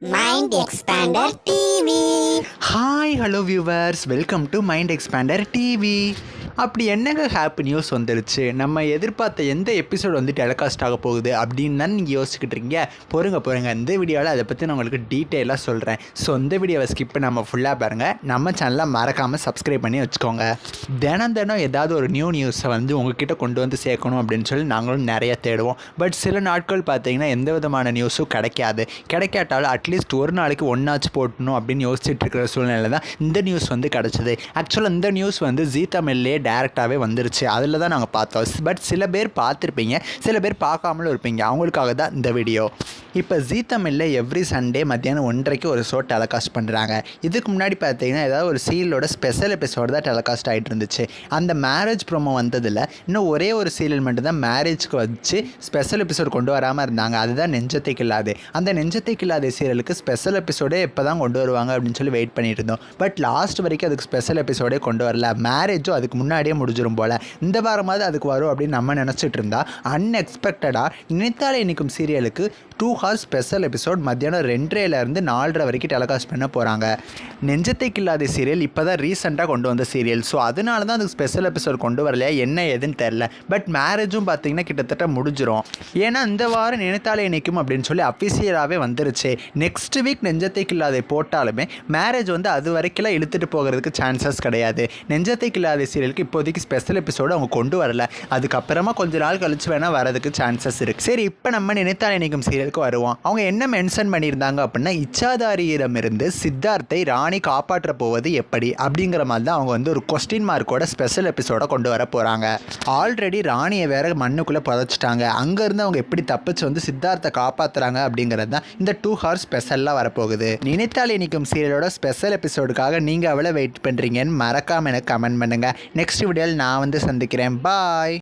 Mind Expander TV. Hi hello viewers, welcome to mind expander TV. அப்படி என்னங்க happy news வந்துருச்சு? நம்ம எதிர்பார்த்த எந்த எபிசோட் வந்து டெலிகாஸ்ட் ஆக போகுது அப்படின்னு தான் நீங்கள் யோசிச்சுக்கிட்டு இருக்கீங்க. போருங்க இந்த வீடியோவில் அதை பற்றி நான் உங்களுக்கு டீட்டெயிலாக சொல்கிறேன். ஸோ இந்த வீடியோவை ஸ்கிப் பண்ணாமல் ஃபுல்லாக பாருங்கள். நம்ம சேனலை மறக்காமல் சப்ஸ்கிரைப் பண்ணி வச்சுக்கோங்க. தினம் ஏதாவது ஒரு நியூ நியூஸை வந்து உங்ககிட்ட கொண்டு வந்து சேர்க்கணும் அப்படின்னு சொல்லி நாங்களும் நிறைய தேடுவோம். பட் சில நாட்கள் பார்த்தீங்கன்னா எந்த விதமான நியூஸும் கிடைக்காட்டாலும் அட்லீஸ்ட் ஒரு நாளைக்கு ஒன்றாச்சு போட்டணும் அப்படின்னு யோசிச்சுட்டு இருக்கிற சூழ்நிலை தான் இந்த நியூஸ் வந்து கிடச்சிது. ஆக்சுவலாக இந்த நியூஸ் வந்து ஜீ தமிழ்லே டேரெக்டாகவே வந்துருச்சு. அதில் தான் நாங்கள் பார்த்தோம். பட் சில பேர் பார்த்துருப்பீங்க, சில பேர் பார்க்காமலும் இருப்பீங்க. அவங்களுக்காக தான் இந்த வீடியோ. இப்போ ஜீ தமிழில் எவ்ரி சண்டே மத்தியானம் 1:30 ஒரு ஷோ டெலிகாஸ்ட் பண்ணுறாங்க. இதுக்கு முன்னாடி பார்த்தீங்கன்னா ஏதாவது ஒரு சீரியலோட ஸ்பெஷல் எபிசோடு தான் டெலிகாஸ்ட் ஆகிட்டு இருந்துச்சு. அந்த மேரேஜ் ப்ரோமோ வந்ததில் இன்னும் ஒரே ஒரு சீரியல் மட்டும் தான் மேரேஜ்க்கு வச்சு ஸ்பெஷல் எபிசோட் கொண்டு வராமல் இருந்தாங்க. அதுதான் நெஞ்சத்தைக்கு இல்லாது. அந்த நெஞ்சத்தைக்கு இல்லாத சீரியலுக்கு ஸ்பெஷல் எபிசோடே எப்போ தான் கொண்டு வருவாங்க அப்படின்னு சொல்லி வெயிட் பண்ணிட்டு இருந்தோம். பட் லாஸ்ட் வரைக்கும் அதுக்கு ஸ்பெஷல் எபிசோடே கொண்டு வரல. மேரேஜும் அதுக்கு முன்னாடியே முடிஞ்சிடும் போல். இந்த வாரமாவது அதுக்கு வரும் அப்படின்னு நம்ம நினச்சிட்டு இருந்தா அன்எக்ஸ்பெக்டடாக நினைத்தாலே இன்றைக்கும் சீரியலுக்கு 2 hours ஸ்பெஷல் எபிசோட் மத்தியானம் 2:30 4:30 வரைக்கும் டெலிகாஸ்ட் பண்ண போகிறாங்க. நெஞ்சத்தைக்கு இல்லாத சீரியல் இப்போ தான் ரீசெண்டாக கொண்டு வந்த சீரியல். ஸோ அதனால தான் அதுக்கு ஸ்பெஷல் எபிசோட் கொண்டு வரலையா என்ன ஏதுன்னு தெரில. பட் மேரேஜும் பார்த்தீங்கன்னா கிட்டத்தட்ட முடிஞ்சிடும். ஏன்னா இந்த வாரம் நினைத்தாலே இணைக்கும் அப்படின்னு சொல்லி அஃபிஷியலாகவே வந்துருச்சு. நெக்ஸ்ட் வீக் நெஞ்சத்தைக்கு இல்லாத போட்டாலுமே மேரேஜ் வந்து அது வரைக்கும் இழுத்துட்டு போகிறதுக்கு சான்சஸ் கிடையாது. நெஞ்சத்தைக்கு இல்லாத சீரியலுக்கு இப்போதைக்கு ஸ்பெஷல் எபிசோடு அவங்க கொண்டு வரல. அதுக்கப்புறமா கொஞ்ச நாள் கழிச்சு வேணால் வரதுக்கு சான்சஸ் இருக்குது. சரி, இப்போ நம்ம நினைத்தாலே இணைக்கும் சீரியலுக்கு வருவோம். அவங்க என்ன மென்ஷன் பண்ணியிருந்தாங்க அப்படின்னா, இச்சாதாரியிடமிருந்து சித்தார்த்தை ராணி காப்பாற்ற போவது எப்படி அப்படிங்கிற மாதிரி தான் அவங்க வந்து ஒரு கொஸ்டின் மார்க்கோட ஸ்பெஷல் எபிசோட கொண்டு வர போகிறாங்க. ஆல்ரெடி ராணியை வேற மண்ணுக்குள்ளே புதைச்சிட்டாங்க. அங்கேருந்து அவங்க எப்படி தப்பிச்சு வந்து சித்தார்த்தை காப்பாற்றுறாங்க அப்படிங்கிறது தான் இந்த 2 hours ஸ்பெஷலாக வரப்போகுது. நினைத்தாலே இணைக்கும் சீரியலோட ஸ்பெஷல் எபிசோடுக்காக நீங்கள் எவ்வளோ வெயிட் பண்ணுறீங்கன்னு மறக்காமல் எனக்கு கமெண்ட் பண்ணுங்கள். நெக்ஸ்ட் வீடியோவில் நான் வந்து சந்திக்கிறேன். பாய்.